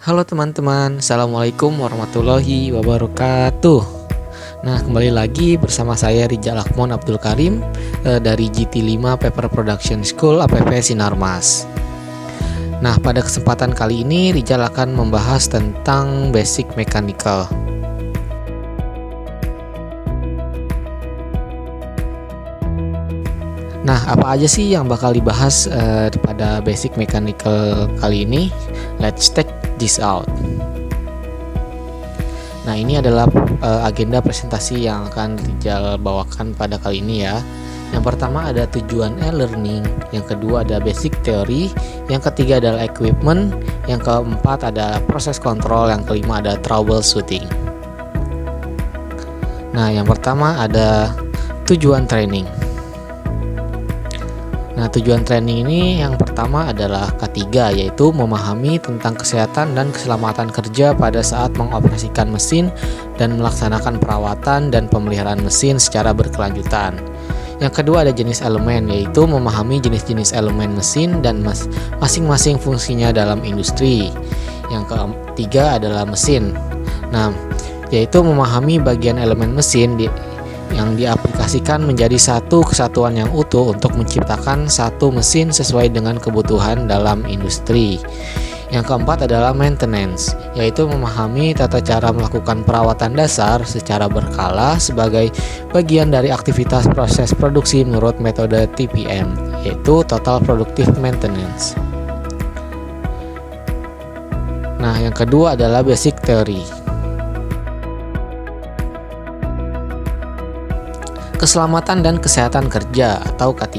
Halo teman-teman, Assalamualaikum warahmatullahi wabarakatuh. Nah, kembali lagi bersama saya Rijal Akmon Abdul Karim dari GT5 Paper Production School APP Sinarmas. Nah, pada kesempatan kali ini Rijal akan membahas tentang basic mechanical. Nah, apa aja sih yang bakal dibahas pada basic mechanical kali ini? Let's check this out. Nah, ini adalah agenda presentasi yang akan Rijal bawakan pada kali ini ya. Yang pertama ada tujuan e-learning, yang kedua ada basic teori, yang ketiga adalah equipment, yang keempat ada proses kontrol, yang kelima ada troubleshooting. Nah, yang pertama ada tujuan training. Nah, tujuan training ini yang pertama adalah K3, yaitu memahami tentang kesehatan dan keselamatan kerja pada saat mengoperasikan mesin dan melaksanakan perawatan dan pemeliharaan mesin secara berkelanjutan. Yang kedua ada jenis elemen, yaitu memahami jenis-jenis elemen mesin dan masing-masing fungsinya dalam industri. Yang ketiga adalah mesin. Nah, yaitu memahami bagian elemen mesin yang diaplikasikan menjadi satu kesatuan yang utuh untuk menciptakan satu mesin sesuai dengan kebutuhan dalam industri. Yang keempat adalah maintenance, yaitu memahami tata cara melakukan perawatan dasar secara berkala sebagai bagian dari aktivitas proses produksi menurut metode TPM, yaitu Total Productive Maintenance. Nah, yang kedua adalah basic theory. Keselamatan dan kesehatan kerja atau K3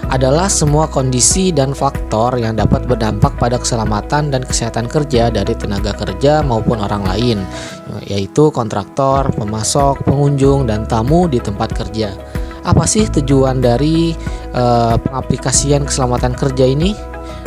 adalah semua kondisi dan faktor yang dapat berdampak pada keselamatan dan kesehatan kerja dari tenaga kerja maupun orang lain, yaitu kontraktor, pemasok, pengunjung, dan tamu di tempat kerja. Apa sih tujuan dari pengaplikasian keselamatan kerja ini?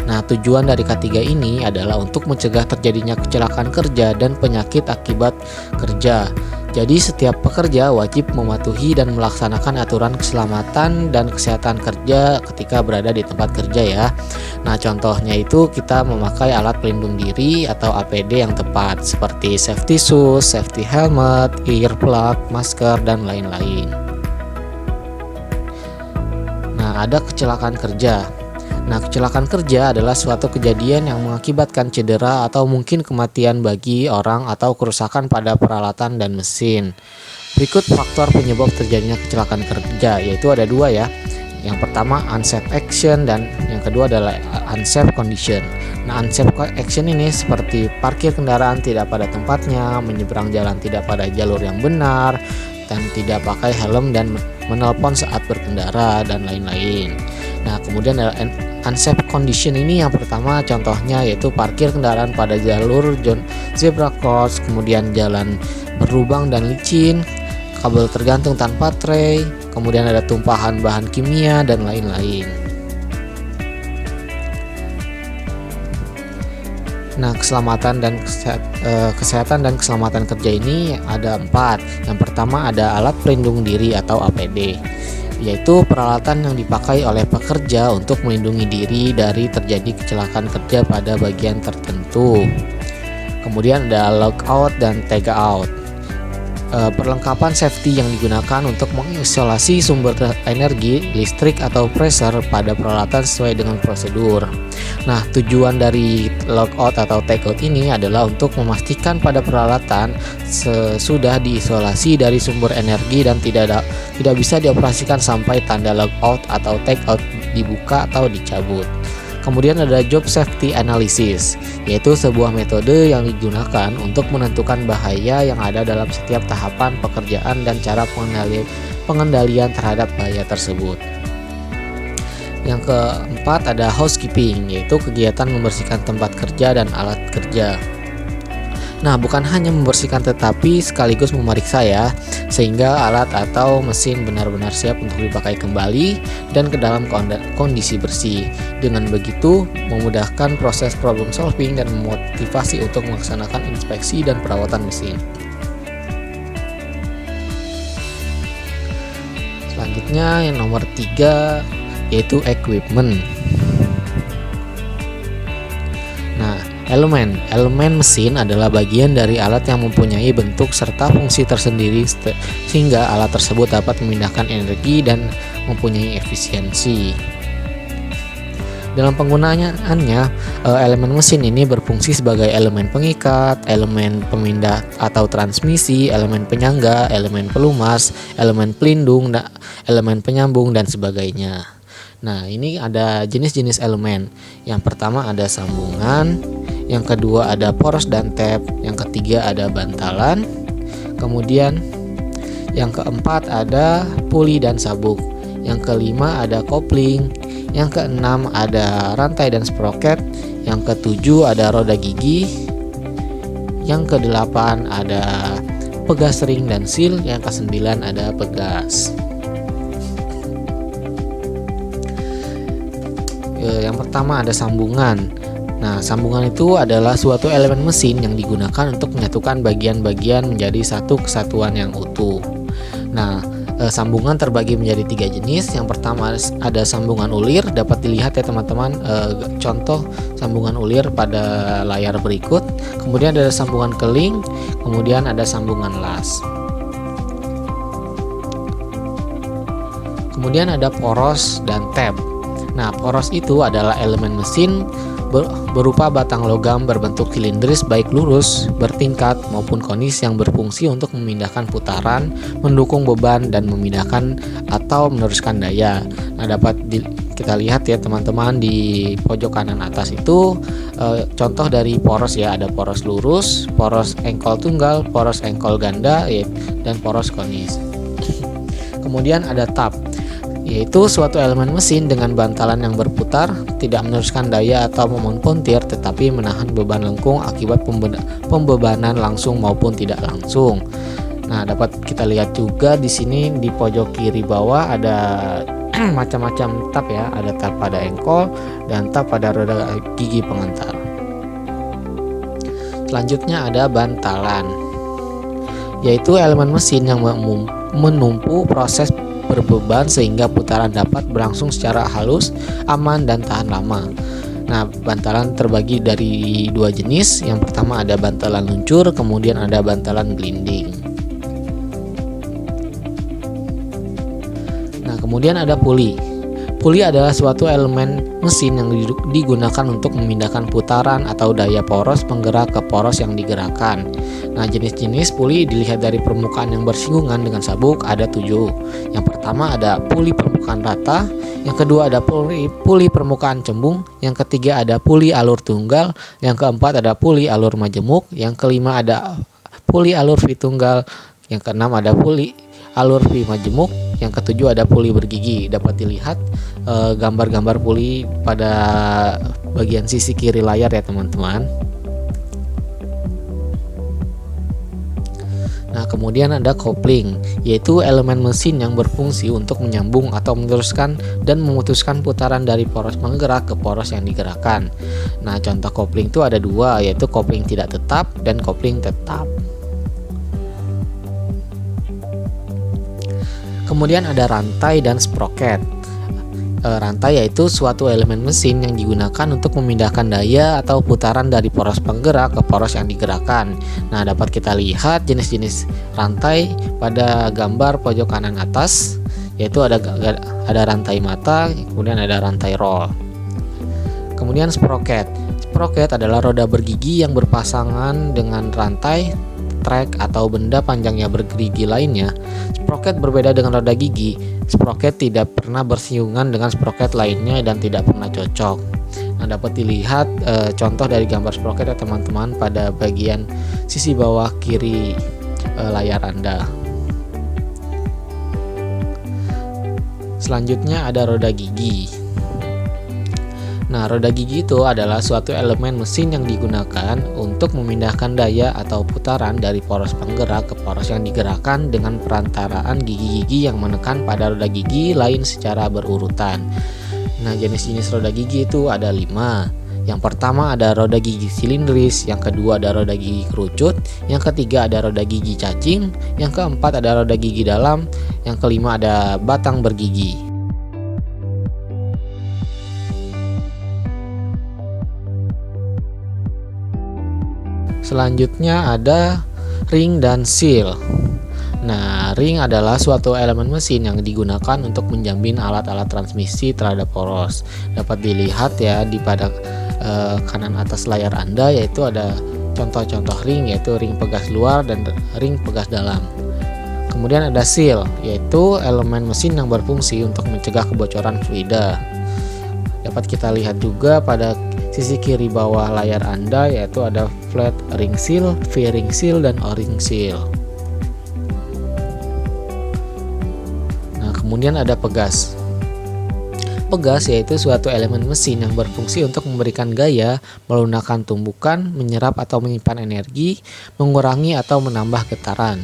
Nah, tujuan dari K3 ini adalah untuk mencegah terjadinya kecelakaan kerja dan penyakit akibat kerja. Jadi setiap pekerja wajib mematuhi dan melaksanakan aturan keselamatan dan kesehatan kerja ketika berada di tempat kerja ya. Nah, contohnya itu kita memakai alat pelindung diri atau APD yang tepat seperti safety shoes, safety helmet, earplug, masker, dan lain-lain. Nah, ada kecelakaan kerja. Nah, kecelakaan kerja adalah suatu kejadian yang mengakibatkan cedera atau mungkin kematian bagi orang atau kerusakan pada peralatan dan mesin. Berikut faktor penyebab terjadinya kecelakaan kerja, yaitu ada dua ya. Yang pertama unsafe action dan yang kedua adalah unsafe condition. Nah, unsafe action ini seperti parkir kendaraan tidak pada tempatnya, menyeberang jalan tidak pada jalur yang benar, dan tidak pakai helm dan menelpon saat berkendara dan lain-lain. Nah, kemudian ada unsafe condition ini yang pertama contohnya yaitu parkir kendaraan pada jalur zebra cross, kemudian jalan berlubang dan licin, kabel tergantung tanpa tray, kemudian ada tumpahan bahan kimia dan lain-lain. Nah, keselamatan dan kesehatan dan keselamatan kerja ini ada 4. Yang pertama ada alat pelindung diri atau APD, yaitu peralatan yang dipakai oleh pekerja untuk melindungi diri dari terjadi kecelakaan kerja pada bagian tertentu. Kemudian ada lockout dan tagout, perlengkapan safety yang digunakan untuk mengisolasi sumber energi, listrik atau pressure pada peralatan sesuai dengan prosedur. Nah, tujuan dari lockout atau tagout ini adalah untuk memastikan pada peralatan sudah diisolasi dari sumber energi dan tidak bisa dioperasikan sampai tanda lockout atau tagout dibuka atau dicabut. Kemudian ada job safety analysis, yaitu sebuah metode yang digunakan untuk menentukan bahaya yang ada dalam setiap tahapan pekerjaan dan cara pengendalian terhadap bahaya tersebut. Yang keempat ada housekeeping, yaitu kegiatan membersihkan tempat kerja dan alat kerja. Nah, bukan hanya membersihkan tetapi sekaligus memeriksa ya, sehingga alat atau mesin benar-benar siap untuk dipakai kembali dan ke dalam kondisi bersih. Dengan begitu, memudahkan proses problem solving dan memotivasi untuk melaksanakan inspeksi dan perawatan mesin. Selanjutnya yang nomor 3 yaitu equipment. Nah, Elemen mesin adalah bagian dari alat yang mempunyai bentuk serta fungsi tersendiri sehingga alat tersebut dapat memindahkan energi dan mempunyai efisiensi. Dalam penggunaannya, elemen mesin ini berfungsi sebagai elemen pengikat, elemen pemindah atau transmisi, elemen penyangga, elemen pelumas, elemen pelindung, elemen penyambung, dan sebagainya. Nah, ini ada jenis-jenis elemen. Yang pertama ada sambungan, yang kedua ada poros dan tap, yang ketiga ada bantalan, kemudian yang keempat ada puli dan sabuk, yang kelima ada kopling, yang keenam ada rantai dan sproket, yang ketujuh ada roda gigi, yang kedelapan ada pegas ring dan seal, yang kesembilan ada pegas. Yang pertama ada sambungan. Nah, sambungan itu adalah suatu elemen mesin yang digunakan untuk menyatukan bagian-bagian menjadi satu kesatuan yang utuh. Nah, sambungan terbagi menjadi 3 jenis. Yang pertama ada sambungan ulir, dapat dilihat ya teman-teman contoh sambungan ulir pada layar berikut. Kemudian ada sambungan keling, kemudian ada sambungan las. Kemudian ada poros dan tap. Nah, poros itu adalah elemen mesin berupa batang logam berbentuk silindris baik lurus, bertingkat maupun konis yang berfungsi untuk memindahkan putaran, mendukung beban dan memindahkan atau meneruskan daya. Nah, dapat kita lihat ya teman-teman di pojok kanan atas itu contoh dari poros ya, ada poros lurus, poros engkol tunggal, poros engkol ganda dan poros konis. Kemudian ada tap, yaitu suatu elemen mesin dengan bantalan yang berputar, tidak meneruskan daya atau momen puntir, tetapi menahan beban lengkung akibat pembebanan langsung maupun tidak langsung. Nah, dapat kita lihat juga di sini di pojok kiri bawah ada macam-macam tap ya, ada tap pada engkol dan tap pada roda gigi pengantar. Selanjutnya ada bantalan, yaitu elemen mesin yang menumpu proses berbeban sehingga putaran dapat berlangsung secara halus, aman, dan tahan lama. Nah, bantalan terbagi dari 2 jenis. Yang pertama ada bantalan luncur, kemudian ada bantalan gelinding. Nah, kemudian ada puli. Puli adalah suatu elemen mesin yang digunakan untuk memindahkan putaran atau daya poros penggerak ke poros yang digerakkan. Nah, jenis-jenis puli dilihat dari permukaan yang bersinggungan dengan sabuk ada 7. Yang pertama ada puli permukaan rata, yang kedua ada puli permukaan cembung, yang ketiga ada puli alur tunggal, yang keempat ada puli alur majemuk, yang kelima ada puli alur V tunggal, yang keenam ada puli alur V majemuk, yang ketujuh ada puli bergigi. Dapat dilihat gambar-gambar puli pada bagian sisi kiri layar ya teman-teman. Nah, kemudian ada kopling, yaitu elemen mesin yang berfungsi untuk menyambung atau meneruskan dan memutuskan putaran dari poros penggerak ke poros yang digerakkan. Nah, contoh kopling itu ada 2, yaitu kopling tidak tetap dan kopling tetap. Kemudian ada rantai dan sproket. Rantai yaitu suatu elemen mesin yang digunakan untuk memindahkan daya atau putaran dari poros penggerak ke poros yang digerakkan. Nah, dapat kita lihat jenis-jenis rantai pada gambar pojok kanan atas, yaitu ada rantai mata, kemudian ada rantai roll. Kemudian sproket. Sproket adalah roda bergigi yang berpasangan dengan rantai, trek atau benda panjangnya bergerigi lainnya. Sproket berbeda dengan roda gigi. Sproket tidak pernah bersinggungan dengan sproket lainnya dan tidak pernah cocok. Nah, dapat dilihat contoh dari gambar sproket ya teman-teman pada bagian sisi bawah kiri layar Anda. Selanjutnya ada roda gigi. Nah, roda gigi itu adalah suatu elemen mesin yang digunakan untuk memindahkan daya atau putaran dari poros penggerak ke poros yang digerakkan dengan perantaraan gigi-gigi yang menekan pada roda gigi lain secara berurutan. Nah, jenis-jenis roda gigi itu ada 5. Yang pertama ada roda gigi silindris, yang kedua ada roda gigi kerucut, yang ketiga ada roda gigi cacing, yang keempat ada roda gigi dalam, yang kelima ada batang bergigi. Selanjutnya ada ring dan seal. Nah, ring adalah suatu elemen mesin yang digunakan untuk menjamin alat-alat transmisi terhadap poros. Dapat dilihat ya di pada kanan atas layar Anda, yaitu ada contoh-contoh ring, yaitu ring pegas luar dan ring pegas dalam. Kemudian ada seal, yaitu elemen mesin yang berfungsi untuk mencegah kebocoran fluida. Dapat kita lihat juga pada sisi kiri bawah layar Anda, yaitu ada flat ring seal, V-ring seal, dan O-ring seal. Nah, kemudian ada pegas. Pegas yaitu suatu elemen mesin yang berfungsi untuk memberikan gaya, melunakkan tumbukan, menyerap atau menyimpan energi, mengurangi atau menambah getaran.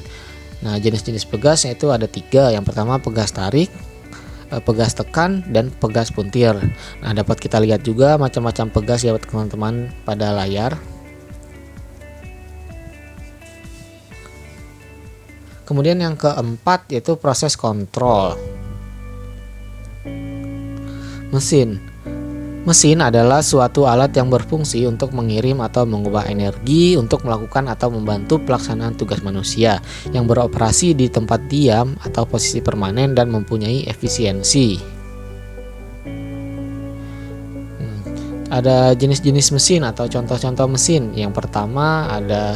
Nah, jenis-jenis pegas yaitu ada 3. Yang pertama pegas tarik, pegas tekan, dan pegas puntir. Nah, dapat kita lihat juga macam-macam pegas ya teman-teman pada layar. Kemudian yang keempat yaitu proses kontrol. Mesin adalah suatu alat yang berfungsi untuk mengirim atau mengubah energi untuk melakukan atau membantu pelaksanaan tugas manusia yang beroperasi di tempat diam atau posisi permanen dan mempunyai efisiensi. Ada jenis-jenis mesin atau contoh-contoh mesin. Yang pertama ada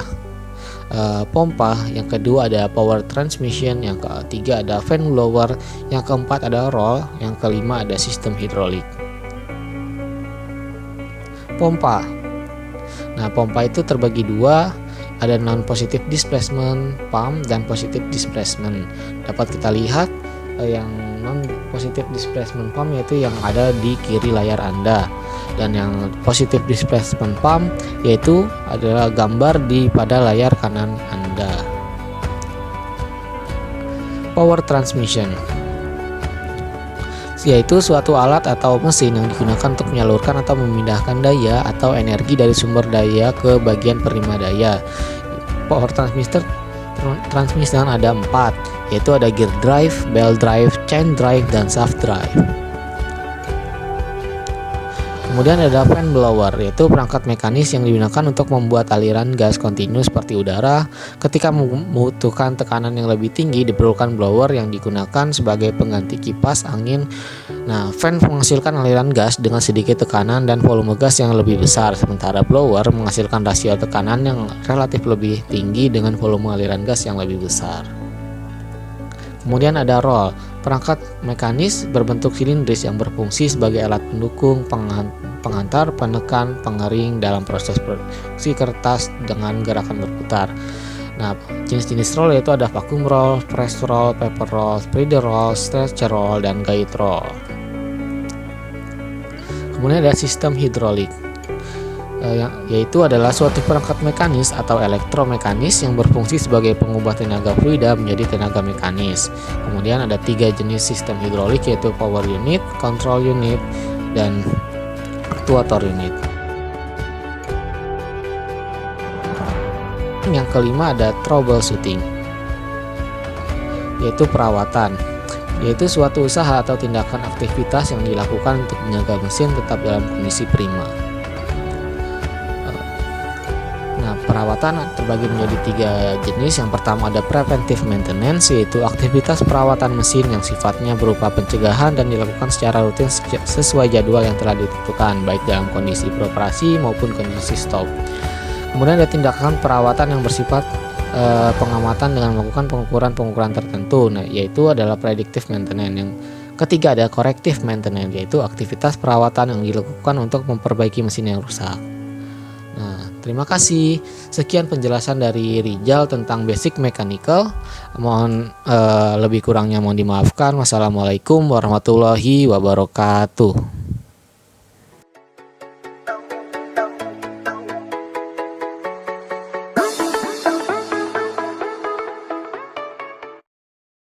pompa, yang kedua ada power transmission, yang ketiga ada fan blower, yang keempat ada roll, yang kelima ada sistem hidrolik. Pompa. Nah, pompa itu terbagi 2, ada non-positive displacement pump dan positive displacement. Dapat kita lihat yang non-positive displacement pump yaitu yang ada di kiri layar Anda, dan yang positive displacement pump yaitu adalah gambar di pada layar kanan Anda. Power transmission yaitu suatu alat atau mesin yang digunakan untuk menyalurkan atau memindahkan daya atau energi dari sumber daya ke bagian penerima daya. Power transmission ada 4, yaitu ada gear drive, belt drive, chain drive, dan shaft drive. Kemudian ada fan blower, yaitu perangkat mekanis yang digunakan untuk membuat aliran gas kontinu seperti udara. Ketika membutuhkan tekanan yang lebih tinggi, diperlukan blower yang digunakan sebagai pengganti kipas angin. Nah, fan menghasilkan aliran gas dengan sedikit tekanan dan volume gas yang lebih besar, sementara blower menghasilkan rasio tekanan yang relatif lebih tinggi dengan volume aliran gas yang lebih besar. Kemudian ada roll, perangkat mekanis berbentuk silindris yang berfungsi sebagai alat pendukung, pengantar, penekan, pengering dalam proses produksi kertas dengan gerakan berputar. Nah, jenis-jenis roll yaitu ada vacuum roll, press roll, paper roll, spreader roll, stretcher roll, dan guide roll. Kemudian ada sistem hidrolik, yaitu adalah suatu perangkat mekanis atau elektromekanis yang berfungsi sebagai pengubah tenaga fluida menjadi tenaga mekanis. Kemudian ada 3 jenis sistem hidrolik yaitu power unit, control unit, dan actuator unit. Yang kelima ada troubleshooting, yaitu perawatan, yaitu suatu usaha atau tindakan aktivitas yang dilakukan untuk menjaga mesin tetap dalam kondisi prima. Nah, perawatan terbagi menjadi 3 jenis. Yang pertama ada preventive maintenance, yaitu aktivitas perawatan mesin yang sifatnya berupa pencegahan dan dilakukan secara rutin sesuai jadwal yang telah ditentukan, baik dalam kondisi beroperasi maupun kondisi stop. Kemudian ada tindakan perawatan yang bersifat pengamatan dengan melakukan pengukuran tertentu, nah, yaitu adalah predictive maintenance. Yang ketiga ada corrective maintenance, yaitu aktivitas perawatan yang dilakukan untuk memperbaiki mesin yang rusak. Nah, terima kasih. Sekian penjelasan dari Rijal tentang basic mechanical. Mohon lebih kurangnya mohon dimaafkan. Wassalamualaikum warahmatullahi wabarakatuh.